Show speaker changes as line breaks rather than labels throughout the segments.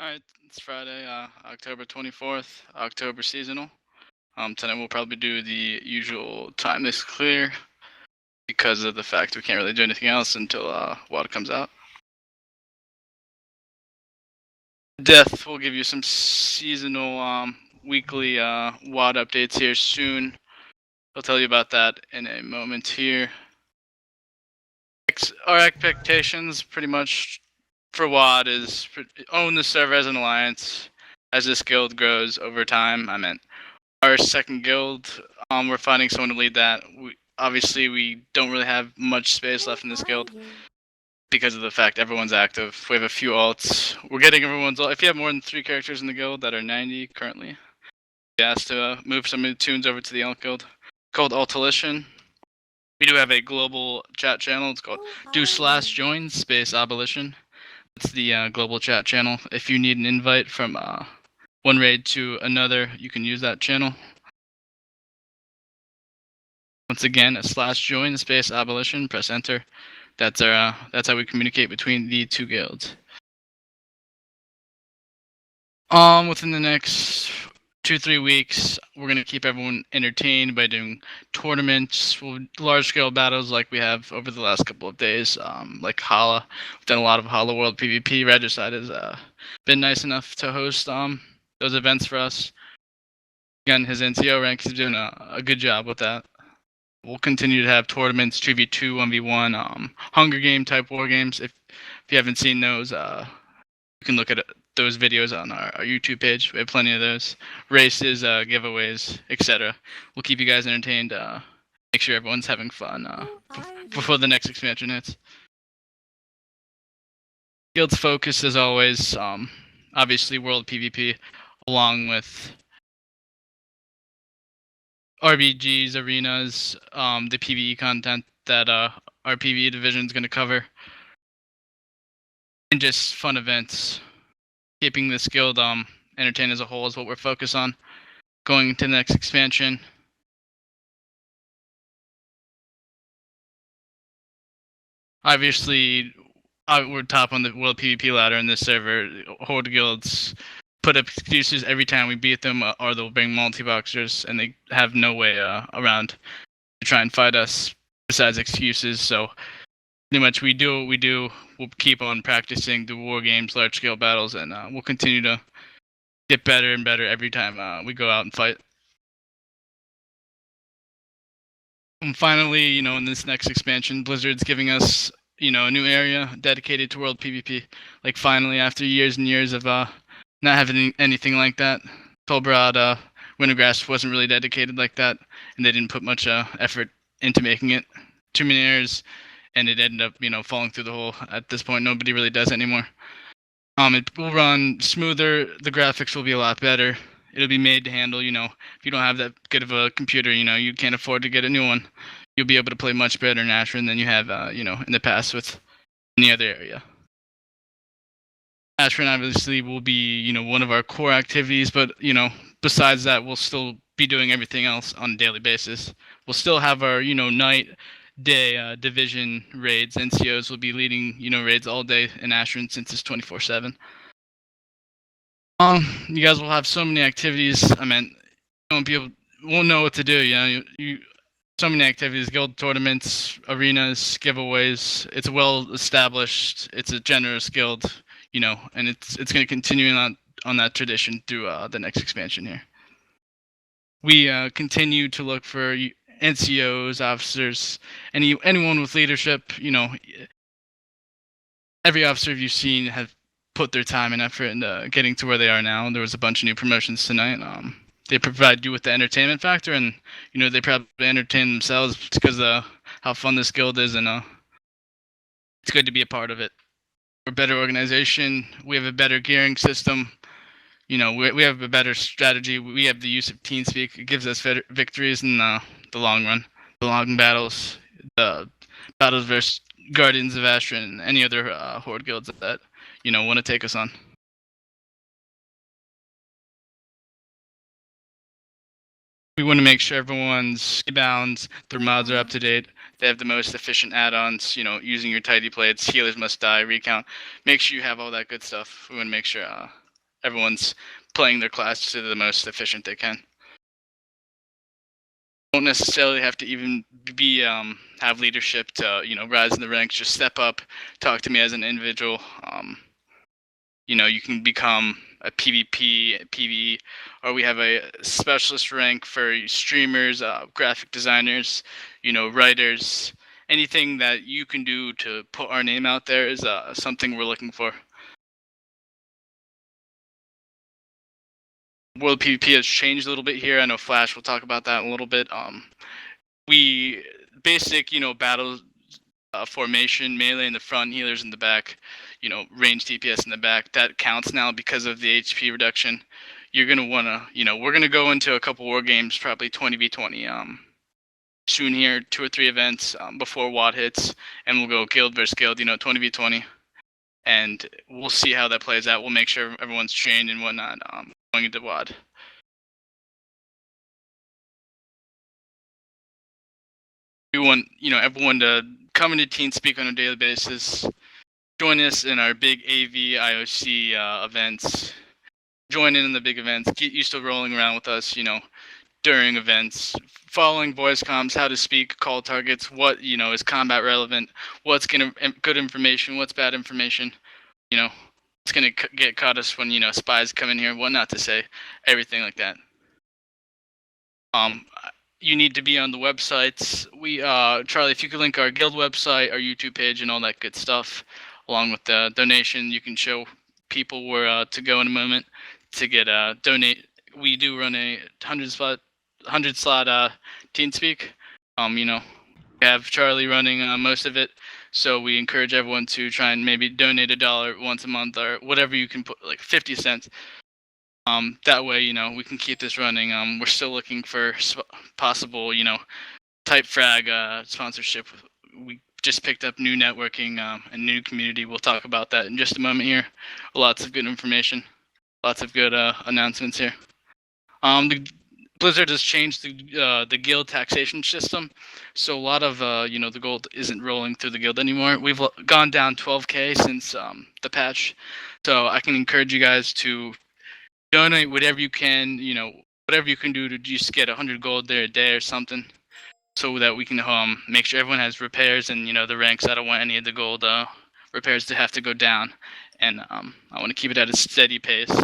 All right, it's Friday, October 24th, October seasonal. Tonight we'll probably do the usual time this clear because of the fact we can't really do anything else until water comes out. Death will give you some seasonal weekly WAD updates here soon. I'll tell you about that in a moment here. Our expectations pretty much for WAD is own the server as an alliance. As this guild grows over time, our second guild, we're finding someone to lead that. Obviously we don't really have much space left in this guild because of the fact everyone's active. We have a few alts. We're getting everyone's alt. If you have more than 3 characters in the guild that are 90 currently, we asked to move some of the tunes over to the alt guild called Abolition. We do have a global chat channel. It's called do/join space Abolition. It's the global chat channel. If you need an invite from one raid to another, you can use that channel. Once again, a /join space Abolition. Press enter. That's how we communicate between the 2 guilds. Within the next 2-3 weeks, we're gonna keep everyone entertained by doing tournaments, large-scale battles like we have over the last couple of days. Like Hala, we've done a lot of Hala World PvP. Regicide has been nice enough to host those events for us. Again, his NCO rank, he's doing a good job with that. We'll continue to have tournaments, 2v2, 1v1, Hunger Game type war games. If you haven't seen those, you can look at those videos on our YouTube page. We have plenty of those. Races, giveaways, etc. We'll keep you guys entertained. Make sure everyone's having fun before the next expansion hits. Guild's focus, as always, obviously World PvP, along with RBGs, arenas, the PvE content that our PvE division is going to cover, and just fun events. Keeping this guild entertained as a whole is what we're focused on. Going into the next expansion. Obviously, we're top on the world PvP ladder in this server. Horde guilds put up excuses every time we beat them, or they'll bring multi-boxers, and they have no way around to try and fight us besides excuses. So pretty much we do what we do. We'll keep on practicing the war games, large-scale battles, and we'll continue to get better and better every time we go out and fight. And finally, in this next expansion, Blizzard's giving us, a new area dedicated to World PvP. Like finally, after years and years of not having anything like that, Tolbarad, Wintergrass wasn't really dedicated like that, and they didn't put much effort into making it. Too many errors, and it ended up, falling through the hole. At this point, nobody really does anymore. It will run smoother. The graphics will be a lot better. It'll be made to handle, if you don't have that good of a computer, you can't afford to get a new one. You'll be able to play much better in Ashran than you have, in the past with any other area. Ashran obviously will be, one of our core activities, but, besides that, we'll still be doing everything else on a daily basis. We'll still have our, night, day division raids. NCOs will be leading, raids all day in Ashran since it's 24/7. You guys will have so many activities. Won't know what to do. So many activities: guild tournaments, arenas, giveaways. It's well established. It's a generous guild, and it's going to continue on that tradition through the next expansion here. We continue to look for NCOs, officers, anyone with leadership. Every officer you've seen have put their time and effort into getting to where they are now. There was a bunch of new promotions tonight. They provide you with the entertainment factor, and they probably entertain themselves because of how fun this guild is, and it's good to be a part of it. We're a better organization. We have a better gearing system. We have a better strategy. We have the use of TeamSpeak. It gives us victories in the long run, the long battles, the battles versus Guardians of Ashran and any other Horde guilds that want to take us on. We want to make sure everyone's bounds, their mods are up to date. They have the most efficient add-ons, using your tidy plates, healers must die, recount. Make sure you have all that good stuff. We want to make sure everyone's playing their class to the most efficient they can. Don't necessarily have to even be have leadership to rise in the ranks. Just step up, talk to me as an individual. You can become a PvP, PvE, or we have a specialist rank for streamers, graphic designers, writers. Anything that you can do to put our name out there is something we're looking for. World PvP has changed a little bit here. I know Flash will talk about that in a little bit. We basic, battle formation, melee in the front, healers in the back, range DPS in the back. That counts now because of the HP reduction. You're gonna wanna, we're gonna go into a couple war games, probably 20v20. Soon here, 2 or 3 events before WOD hits, and we'll go guild versus guild, 20v20, and we'll see how that plays out. We'll make sure everyone's trained and whatnot going into WOD. We want everyone to come into TeamSpeak on a daily basis. Join us in our big AV IOC events. Join in the big events. Get used to rolling around with us, during events. Following voice comms, how to speak, call targets, what, is combat relevant, what's good information, what's bad information, it's going to get caught us when, spies come in here, what not to say, everything like that. You need to be on the websites. Charlie, if you could link our guild website, our YouTube page, and all that good stuff, along with the donation, you can show people where to go in a moment to get donate. We do run a 100 slot TeamSpeak. We have Charlie running most of it, so we encourage everyone to try and maybe donate $1 once a month or whatever you can put, like 50 cents. That way, we can keep this running. We're still looking for possible, type frag sponsorship. We just picked up new networking and new community. We'll talk about that in just a moment here. Lots of good information, lots of good announcements here. The Blizzard has changed the guild taxation system, so a lot of the gold isn't rolling through the guild anymore. We've gone down 12K since the patch, so I can encourage you guys to donate whatever you can, whatever you can do to just get 100 gold there a day or something, so that we can make sure everyone has repairs and the ranks. I don't want any of the gold repairs to have to go down, and I want to keep it at a steady pace.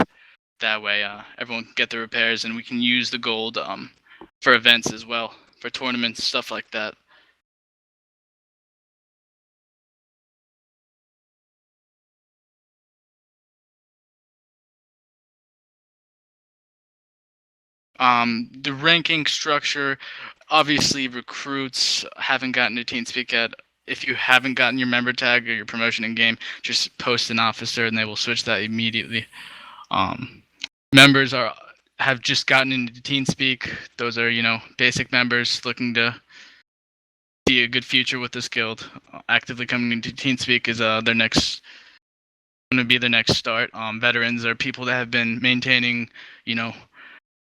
That way, everyone can get the repairs, and we can use the gold for events as well, for tournaments, stuff like that. The ranking structure, obviously, recruits haven't gotten to TeamSpeak yet. If you haven't gotten your member tag or your promotion in game, just post an officer, and they will switch that immediately. Members have just gotten into TeamSpeak. Those are, basic members looking to see a good future with this guild. Actively coming into TeamSpeak is going to be their next start. Veterans are people that have been maintaining,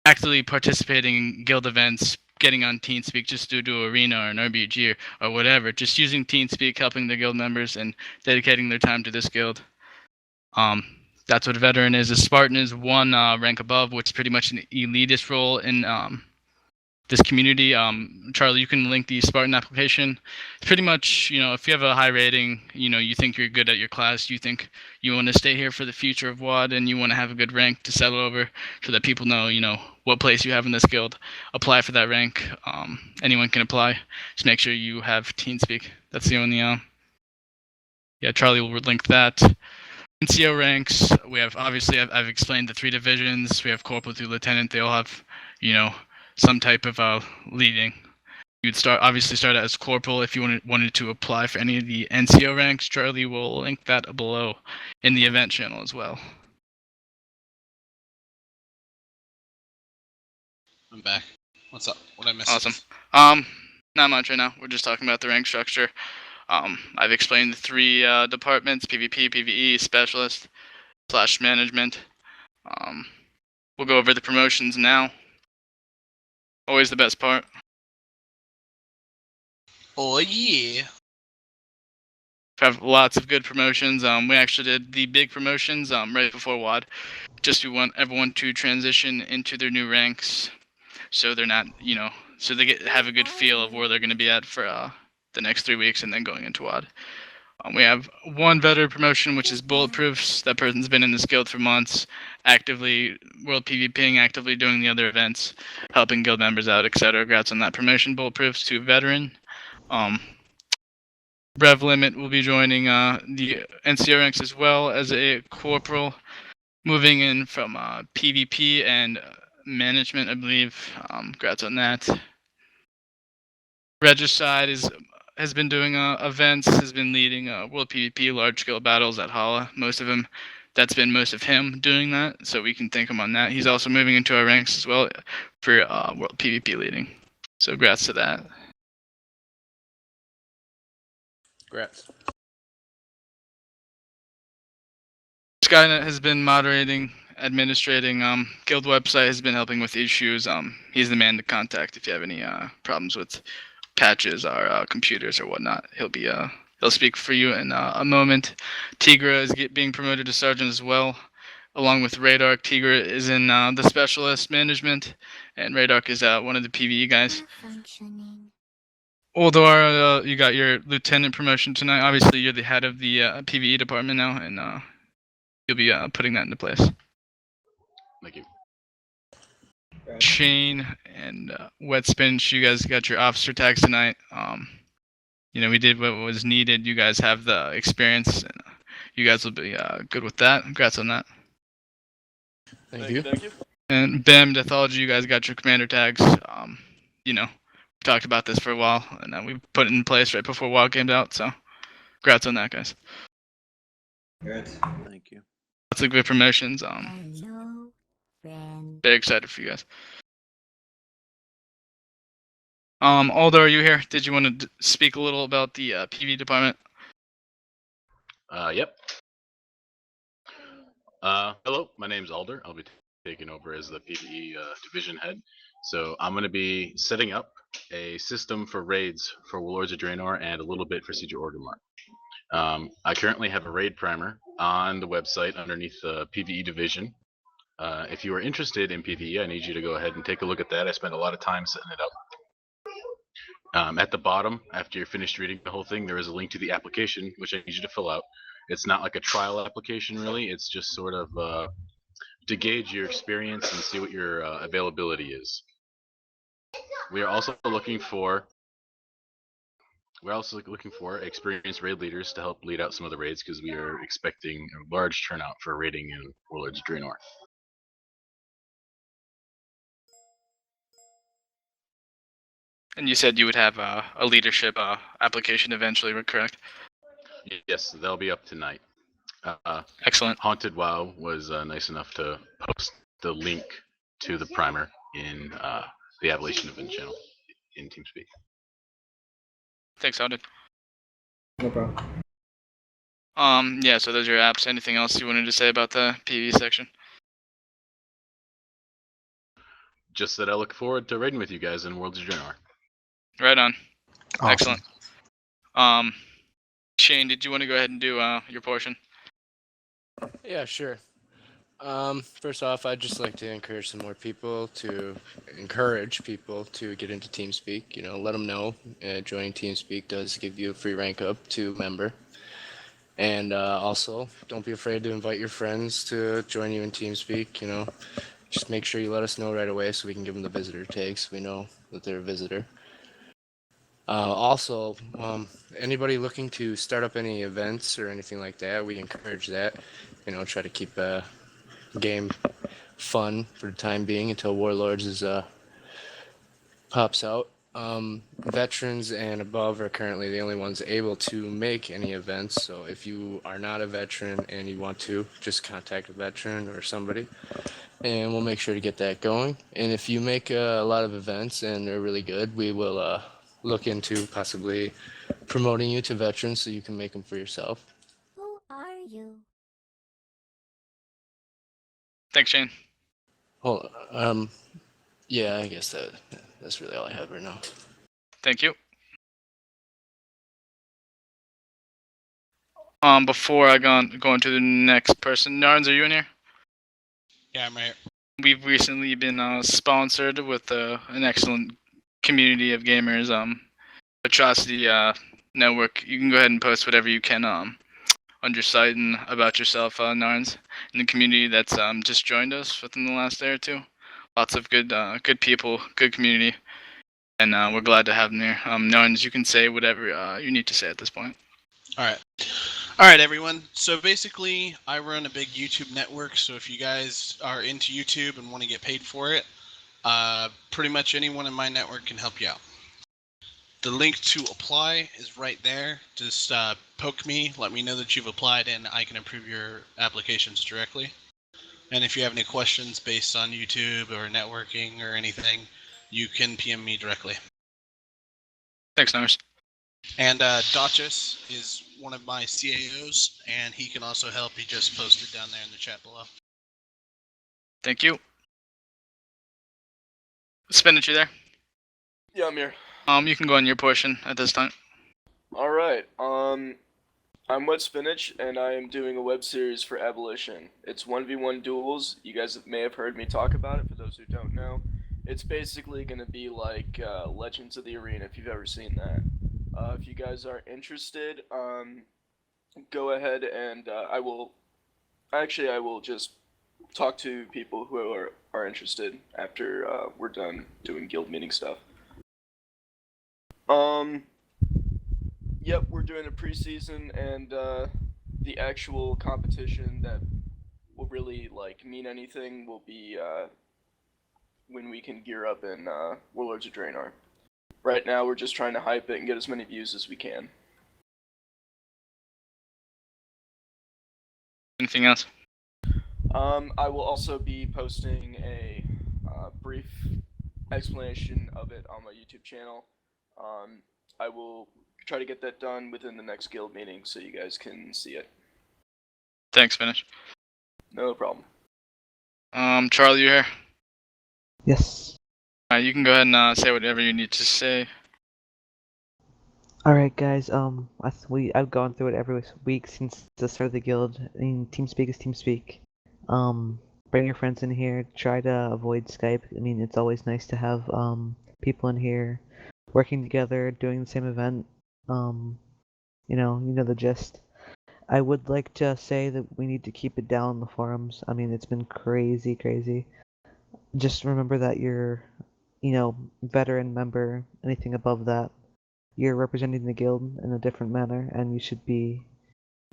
actively participating in guild events, getting on TeamSpeak just to do arena or an RBG or whatever, just using TeamSpeak, helping their guild members and dedicating their time to this guild. That's what a veteran is. A Spartan is one rank above, which is pretty much an elitist role in this community. Charlie, you can link the Spartan application. It's pretty much, if you have a high rating, you think you're good at your class, you think you want to stay here for the future of WOD, and you want to have a good rank to settle over so that people know, what place you have in this guild. Apply for that rank. Anyone can apply. Just make sure you have TeamSpeak. That's the only, Charlie will link that. NCO ranks, we have, obviously, I've explained the 3 divisions. We have corporal through lieutenant. They all have, some type of leading. You'd obviously start as corporal if you wanted to apply for any of the NCO ranks. Charlie will link that below in the event channel as well.
I'm back. What's up? What I missed?
Awesome. Not much right now. We're just talking about the rank structure. I've explained the 3 departments: PvP, PvE, specialist / management. We'll go over the promotions now. Always the best part.
Oh yeah.
We have lots of good promotions. We actually did the big promotions right before WAD. Just we want everyone to transition into their new ranks, so they're not, so they have a good feel of where they're going to be at for the next 3 weeks, and then going into WAD. We have one veteran promotion, which is Bulletproofs. That person's been in this guild for months, actively world PvPing, actively doing the other events, helping guild members out, etc. Congrats on that promotion, Bulletproofs, to veteran. Rev Limit will be joining the NCR ranks as well as a corporal, moving in from PvP and management, I believe. Congrats on that. Regicide has been doing events, has been leading world PvP large scale battles at Hala. That's been most of him doing that, so we can thank him on that. He's also moving into our ranks as well for world PvP leading. So congrats to that.
Congrats.
Skynet has been moderating, administrating. Guild website has been helping with issues. He's the man to contact if you have any problems with patches or computers or whatnot. He'll speak for you in a moment. Tigra is being promoted to sergeant as well, along with Radar. Tigra is in the specialist management, and Radar is one of the PvE guys. Although you got your lieutenant promotion tonight, obviously you're the head of the PvE department now, and you'll be putting that into place.
Thank you.
Shane and Wet Spinach, you guys got your officer tags tonight. We did what was needed. You guys have the experience, and you guys will be good with that. Congrats on that.
Thank you.
And BAM Deathology, you guys got your commander tags. We talked about this for a while, and we put it in place right before WoW came out. So, congrats on that, guys.
Congrats.
Thank you.
Lots of good promotions.
Hello, friend.
Very excited for you guys. Aldo, are you here? Did you want to speak a little about the PV department?
Yep. Hello, my name's Alder. I'll be taking over as the PvE division head. So I'm going to be setting up a system for raids for Warlords of Draenor and a little bit for Siege of Orgrimmar. I currently have a raid primer on the website underneath the PvE division. If you are interested in PvE, I need you to go ahead and take a look at that. I spent a lot of time setting it up. At the bottom, after you're finished reading the whole thing, there is a link to the application, which I need you to fill out. It's not like a trial application, really. It's just sort of to gauge your experience and see what your availability is. We are also looking for experienced raid leaders to help lead out some of the raids, because we are expecting a large turnout for raiding in Warlords of Draenor.
And you said you would have a leadership application eventually, correct?
Yes, they'll be up tonight.
Excellent.
Haunted WoW was nice enough to post the link to the primer in the Abolition event channel in TeamSpeak.
Thanks, Haunted.
No problem.
Yeah, so those are your apps. Anything else you wanted to say about the PvE section?
Just that I look forward to raiding with you guys in Worlds of Draenor.
Right on.
Awesome.
Excellent. Shane, did you want to go ahead and do your portion?
Yeah, sure. First off, I'd just like to encourage people to get into TeamSpeak. Let them know joining TeamSpeak does give you a free rank up to member. And also, don't be afraid to invite your friends to join you in TeamSpeak. Just make sure you let us know right away so we can give them the visitor tag so we know that they're a visitor. Also, anybody looking to start up any events or anything like that, we encourage that. Try to keep game fun for the time being until Warlords pops out. Veterans and above are currently the only ones able to make any events. So if you are not a veteran and you want to, just contact a veteran or somebody, and we'll make sure to get that going. And if you make a lot of events and they're really good, we will look into possibly promoting you to veterans so you can make them for yourself.
Who are you?
Thanks, Shane.
Hold on. Yeah, I guess that's really all I have right now.
Thank you. Before I go into the next person, Narns, are you in here?
Yeah, I'm right here.
We've recently been sponsored with an excellent community of gamers. Atrocity Network. You can go ahead and post whatever you can on your site and about yourself, Narns, in the community that's just joined us within the last day or two. Lots of good people, good community, and we're glad to have them here. Narns, you can say whatever you need to say at this point.
All right, everyone. So basically, I run a big YouTube network. So if you guys are into YouTube and want to get paid for it, pretty much anyone in my network can help you out. The link to apply is right there. Just poke me, let me know that you've applied, and I can approve your applications directly. And if you have any questions based on YouTube or networking or anything, you can PM me directly.
Thanks, Narns.
And Dachis is one of my CAOs, and he can also help. He just posted down there in the chat below.
Thank you. Spinach, you there?
Yeah, I'm here.
You can go on your portion at this time.
Alright, I'm Wet Spinach, and I am doing a web series for Abolition. It's 1v1 duels. You guys may have heard me talk about it, for those who don't know. It's basically going to be like Legends of the Arena, if you've ever seen that. If you guys are interested, go ahead and I will just talk to people who are interested after we're done doing guild meeting stuff. Yep, we're doing a preseason, and the actual competition that will really mean anything will be when we can gear up in Warlords of Draenor. Right now, we're just trying to hype it and get as many views as we can.
Anything else?
I will also be posting a brief explanation of it on my YouTube channel. I will try to get that done within the next guild meeting so you guys can see it.
Thanks, Spinach.
No problem.
Charlie, you here?
Yes.
You can go ahead and say whatever you need to say.
Alright, guys. I've gone through it every week since the start of the guild. I mean, TeamSpeak is TeamSpeak. Bring your friends in here. Try to avoid Skype. I mean, it's always nice to have people in here working together, doing the same event. You know the gist. I would like to say that we need to keep it down in the forums. I mean, it's been crazy. Just remember that you're, veteran member, anything above that, you're representing the guild in a different manner, and you should be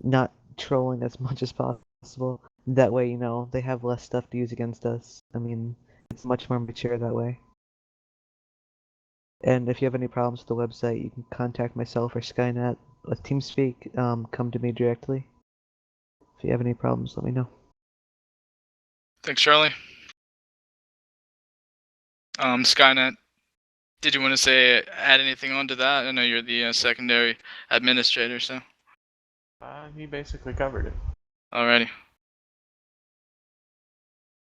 not trolling as much as possible. That way, they have less stuff to use against us. I mean, it's much more mature that way. And if you have any problems with the website, you can contact myself or Skynet with TeamSpeak. Come to me directly. If you have any problems, let me know.
Thanks, Charlie. Skynet, did you want to add anything onto that? I know you're the secondary administrator, so.
He basically covered it.
Alrighty.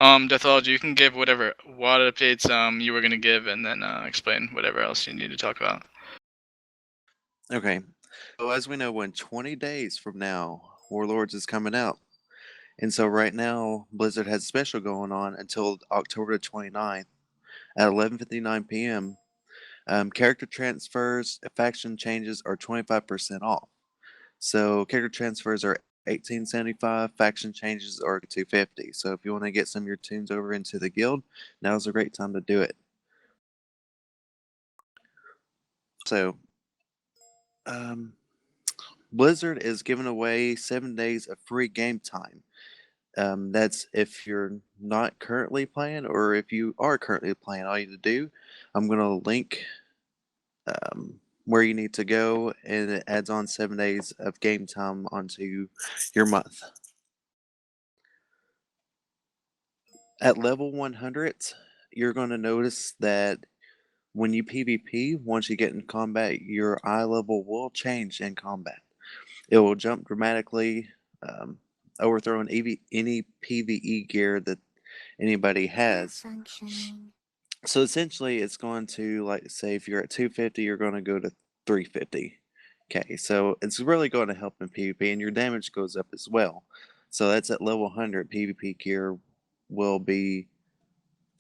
Deathology, you can give what updates you were gonna give, and then explain whatever else you need to talk about.
Okay. So as we know, in 20 days from now, Warlords is coming out. And so right now, Blizzard has a special going on until October 29th at 11:59 p.m. Character transfers, faction changes are 25% off. So character transfers are $18.75, faction changes are $250. So if you want to get some of your tunes over into the guild, now's a great time to do it. So Blizzard is giving away 7 days of free game time. That's if you're not currently playing, or if you are currently playing, all you need to do, I'm going to link where you need to go, and it adds on 7 days of game time onto your month. At level 100, you're going to notice that when you PvP, once you get in combat, your eye level will change in combat. It will jump dramatically, overthrowing any PvE gear that anybody has.
Functioning.
So essentially, it's going to, like, say if you're at 250, you're going to go to 350. Okay, so it's really going to help in PvP, and your damage goes up as well. So that's at level 100. PvP gear will be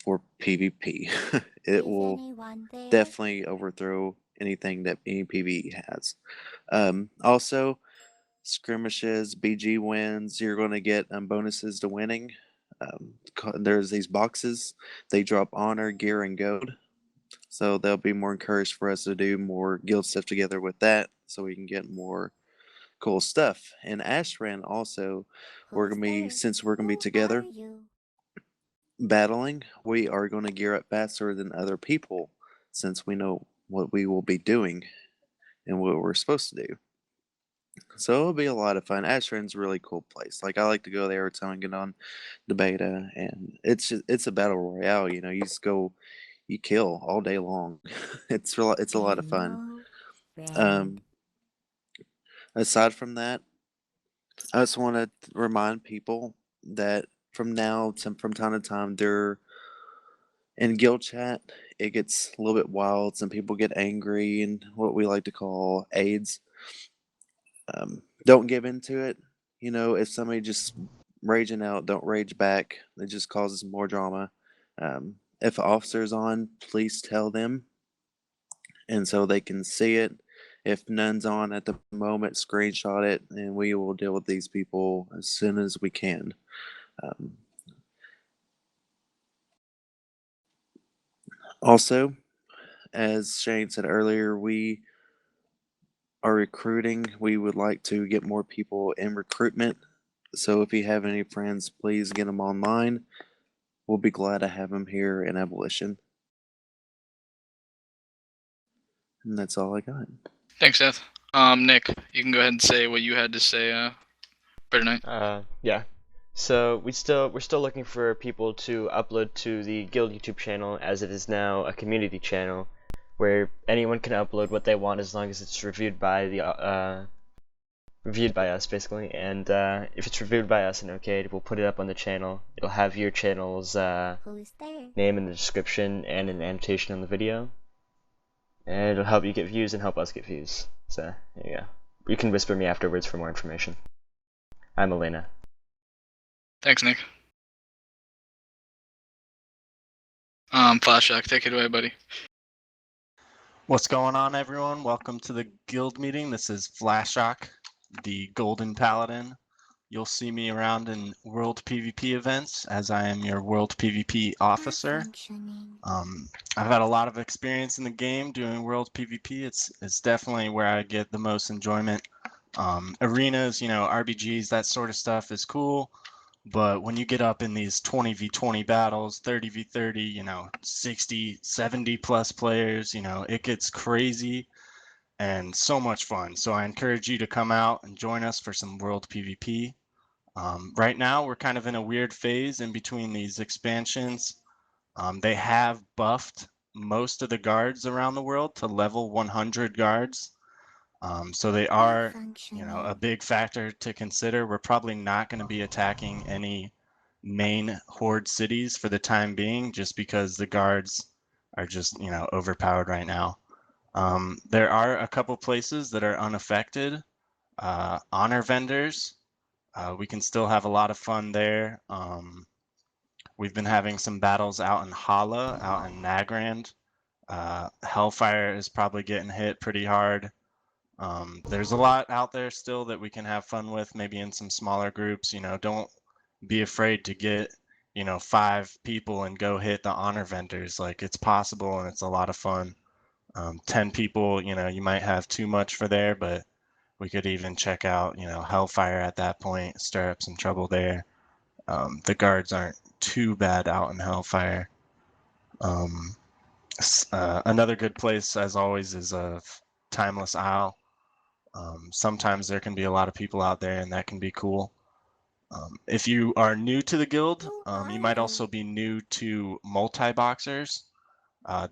for PvP. It
Is
will
anyone there?
definitely overthrow anything that any PvE has. Also, skirmishes, BG wins, you're going to get bonuses to winning. There's these boxes. They drop honor, gear, and gold. So they'll be more encouraged for us to do more guild stuff together with that, so we can get more cool stuff. And Ashran also, we're
Who's
gonna be
there?
since we're gonna be
Who
together
are you?
battling, we are gonna gear up faster than other people, since we know what we will be doing and what we're supposed to do. So it'll be a lot of fun. Ashran's a really cool place. Like I like to go there every time I get on the beta, and it's a battle royale. You know, you just go, you kill all day long. It's a lot of fun.
Hello, friend.
Um, aside from that, I just want to remind people that from time to time, they're in guild chat. It gets a little bit wild. Some people get angry and what we like to call AIDS. Don't give into it. You know, if somebody just raging out, don't rage back. It just causes more drama. If an officer's on, please tell them, and so they can see it. If none's on at the moment, screenshot it, and we will deal with these people as soon as we can. Um, Also, as Shane said earlier, we are recruiting. We would like to get more people in recruitment. So if you have any friends, please get them online. We'll be glad to have them here in Abolition. And that's all I got.
Thanks, Seth. Nick, you can go ahead and say what you had to say. Better night.
Yeah. So we're still looking for people to upload to the guild YouTube channel, as it is now a community channel where anyone can upload what they want as long as it's reviewed by us basically. And if it's reviewed by us and okayed, we'll put it up on the channel. It'll have your channel's
Who's there?
name in the description and an annotation on the video. And it'll help you get views and help us get views. So there you go. You can whisper me afterwards for more information. I'm Elena.
Thanks, Nick. Flashback, take it away, buddy.
What's going on, everyone? Welcome to the guild meeting. This is Flashshock, the Golden Paladin. You'll see me around in World PvP events, as I am your World PvP officer. I've had a lot of experience in the game doing World PvP. It's definitely where I get the most enjoyment. Arenas, RBGs, that sort of stuff is cool. But when you get up in these 20v20 battles, 30v30, 60, 70 plus players, it gets crazy and so much fun. So I encourage you to come out and join us for some World PvP. Right now, we're kind of in a weird phase in between these expansions. They have buffed most of the guards around the world to level 100 guards. So they are, a big factor to consider. We're probably not going to be attacking any main horde cities for the time being, just because the guards are just, overpowered right now. There are a couple places that are unaffected. Honor vendors, we can still have a lot of fun there. We've been having some battles out in Hala, out in Nagrand. Hellfire is probably getting hit pretty hard. There's a lot out there still that we can have fun with, maybe in some smaller groups. Don't be afraid to get 5 people and go hit the honor vendors. Like, it's possible and it's a lot of fun. 10 people, you might have too much for there, but we could even check out Hellfire at that point, stir up some trouble there. The guards aren't too bad out in Hellfire. Another good place, as always, is Timeless Isle. Sometimes there can be a lot of people out there, and that can be cool. If you are new to the guild, you might also be new to multi-boxers.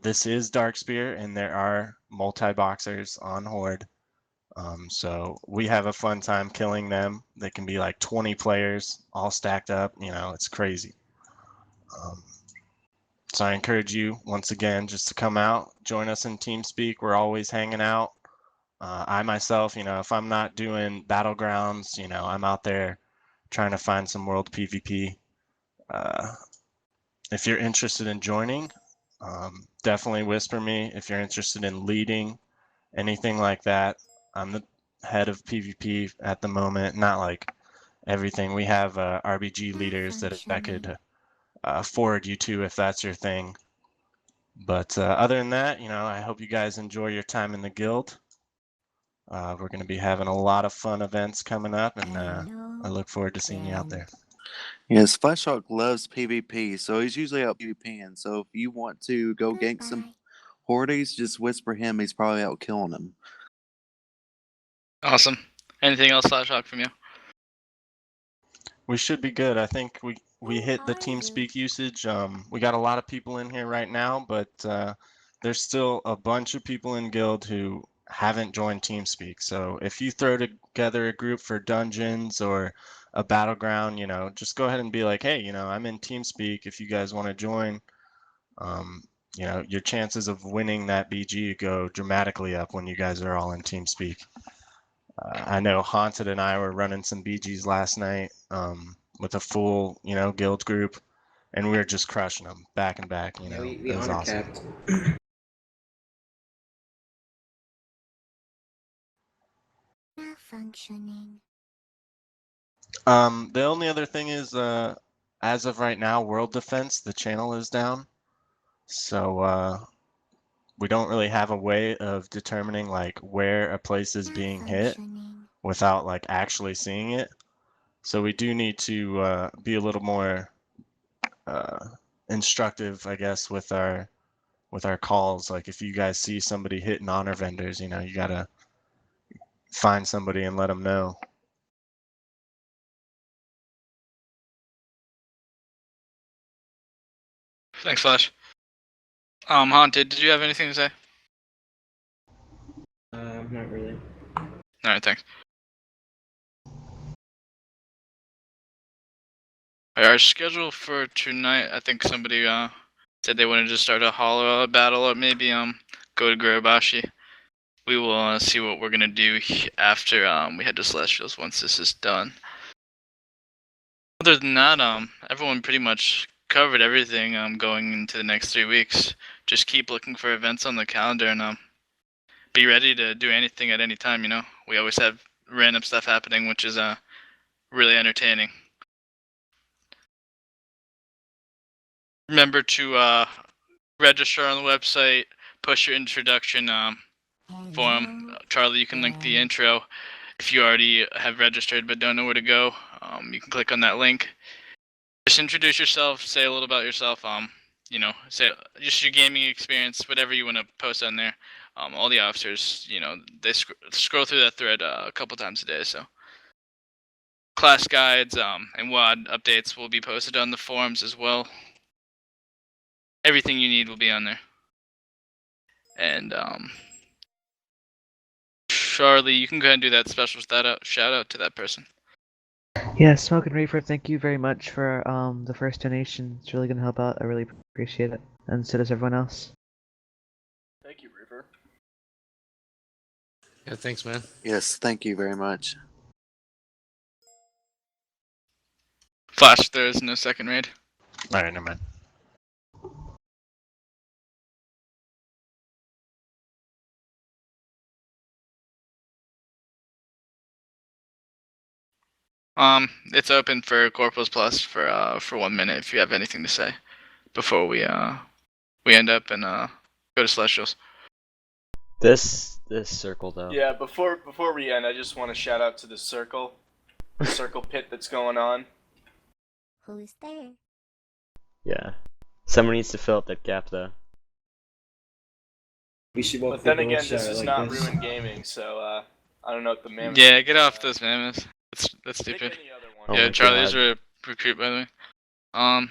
This is Darkspear, and there are multi-boxers on Horde. So we have a fun time killing them. They can be like 20 players all stacked up. It's crazy. So I encourage you, once again, just to come out, join us in TeamSpeak. We're always hanging out. I myself, if I'm not doing Battlegrounds, I'm out there trying to find some world PvP. If you're interested in joining, definitely whisper me. If you're interested in leading, anything like that, I'm the head of PvP at the moment. Not like everything. We have RBG leaders that I could forward you to if that's your thing. But other than that, I hope you guys enjoy your time in the guild. We're going to be having a lot of fun events coming up, and I look forward to seeing you out there.
Yes, Flashhawk loves PvP, so he's usually out PvPing. So if you want to go gank some hordes, just whisper him. He's probably out killing them.
Awesome. Anything else, Flashhawk, from you?
We should be good. I think we hit the TeamSpeak usage. We got a lot of people in here right now, but there's still a bunch of people in guild who haven't joined TeamSpeak. So if you throw together a group for dungeons or a battleground, just go ahead and be like, hey, I'm in TeamSpeak. If you guys want to join, your chances of winning that BG go dramatically up when you guys are all in TeamSpeak. I know Haunted and I were running some BGs last night with a full, guild group, and we were just crushing them back and back.
Yeah, we
it was
honor
awesome.
capped.
Malfunctioning.
The only other thing is, as of right now, World Defense, the channel is down, so we don't really have a way of determining like where a place is being hit without like actually seeing it. So we do need to be a little more instructive, I guess, with our calls. Like if you guys see somebody hitting honor vendors, you gotta find somebody and let them know.
Thanks, Flash. Haunted, did you have anything to say?
Not really.
Alright, thanks. Our schedule for tonight, I think somebody said they wanted to start a hollow battle or maybe go to Gurubashi. We will see what we're gonna do after we head to Celestials once this is done. Other than that, everyone pretty much covered everything going into the next 3 weeks. Just keep looking for events on the calendar and be ready to do anything at any time. We always have random stuff happening, which is really entertaining. Remember to register on the website, push your introduction form. Charlie, you can link the intro. If you already have registered but don't know where to go, you can click on that link. Just introduce yourself, say a little about yourself, say just your gaming experience, whatever you want to post on there. All the officers, they scroll through that thread a couple times a day, so. Class guides and WAD updates will be posted on the forums as well. Everything you need will be on there. And Charlie, you can go ahead and do that special shout out to that person.
Yeah, Smoke and Reefer, thank you very much for the first donation. It's really gonna help out. I really appreciate it, and so does everyone else.
Thank you, Reaper.
Yeah, thanks, man.
Yes, thank you very much.
Flash, there is no second raid.
Alright, never mind.
It's open for Corporals Plus for 1 minute if you have anything to say before we end up and go to Celestials.
This circle though.
Yeah, before we end, I just want to shout out to the circle pit that's going on.
Who's there?
Yeah. Someone needs to fill up that gap though.
We should
But then again, this is not Ruin Gaming, so I don't know if the mammoth.
Yeah, get off those mammoths. That's stupid.
Oh
Yeah,
my
Charlie's
God.
a recruit, by the way.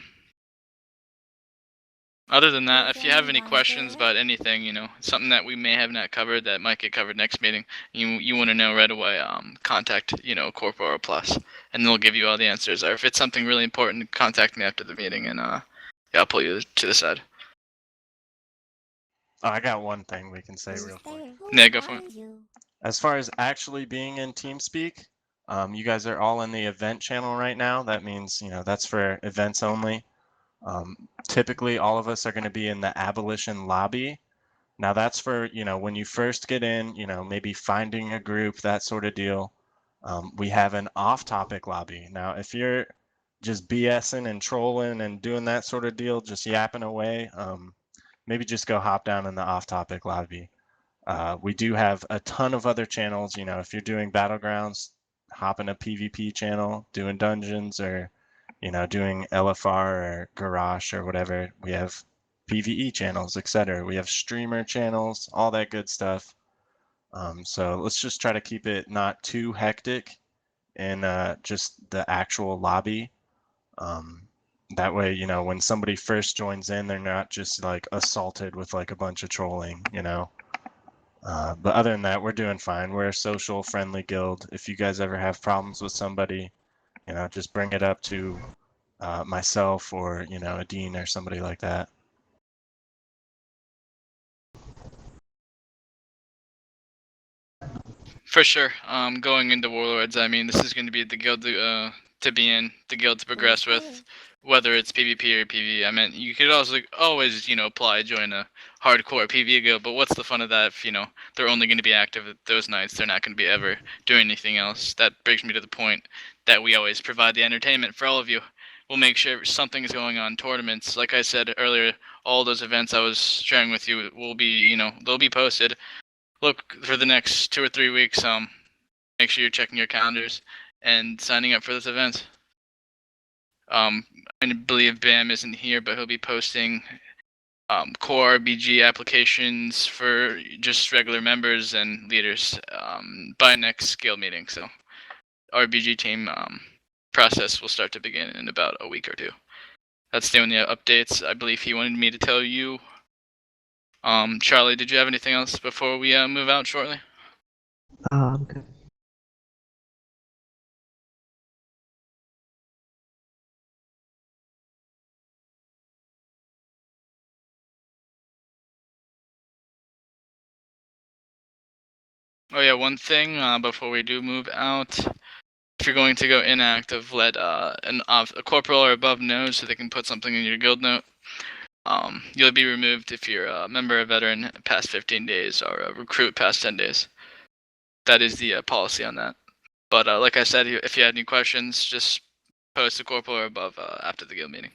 Other than that, if you have any questions about anything, something that we may have not covered that might get covered next meeting, you want to know right away, contact, Corporal Plus, and they'll give you all the answers. Or if it's something really important, contact me after the meeting, and yeah, I'll pull you to the side.
Oh, I got one thing we can say real quick.
Yeah, go for it.
As far as actually being in TeamSpeak, you guys are all in the event channel right now. That means, that's for events only. Typically, all of us are going to be in the Abolition lobby. Now, that's for, when you first get in, maybe finding a group, that sort of deal. We have an off-topic lobby. Now, if you're just BSing and trolling and doing that sort of deal, just yapping away, maybe just go hop down in the off-topic lobby. We do have a ton of other channels. If you're doing Battlegrounds, hop in a PvP channel, doing dungeons, or doing LFR or Garage or whatever. We have PvE channels, etc. We have streamer channels, all that good stuff. So let's just try to keep it not too hectic in just the actual lobby. That way, when somebody first joins in, they're not just like assaulted with like a bunch of trolling, But other than that, we're doing fine. We're a social, friendly guild. If you guys ever have problems with somebody, just bring it up to myself or, a dean or somebody like that.
For sure. Going into Warlords, I mean, this is going to be the guild to be in, the guild to progress with, whether it's PvP or PvE. I mean, you could also always, apply, join a hardcore PvE guild, but what's the fun of that if, they're only going to be active those nights, they're not going to be ever doing anything else. That brings me to the point that we always provide the entertainment for all of you. We'll make sure something is going on, tournaments. Like I said earlier, all those events I was sharing with you will be, they'll be posted. Look for the next 2 or 3 weeks. Make sure you're checking your calendars and signing up for this event. I believe Bam isn't here, but he'll be posting core RBG applications for just regular members and leaders by next guild meeting. So RBG team process will start to begin in about a week or two. That's the only updates I believe he wanted me to tell you. Charlie, did you have anything else before we move out shortly?
I'm good.
Oh yeah, one thing before we do move out. If you're going to go inactive, let a corporal or above know so they can put something in your guild note. You'll be removed if you're a member or veteran past 15 days or a recruit past 10 days. That is the policy on that. But like I said, if you had any questions, just post a corporal or above after the guild meeting.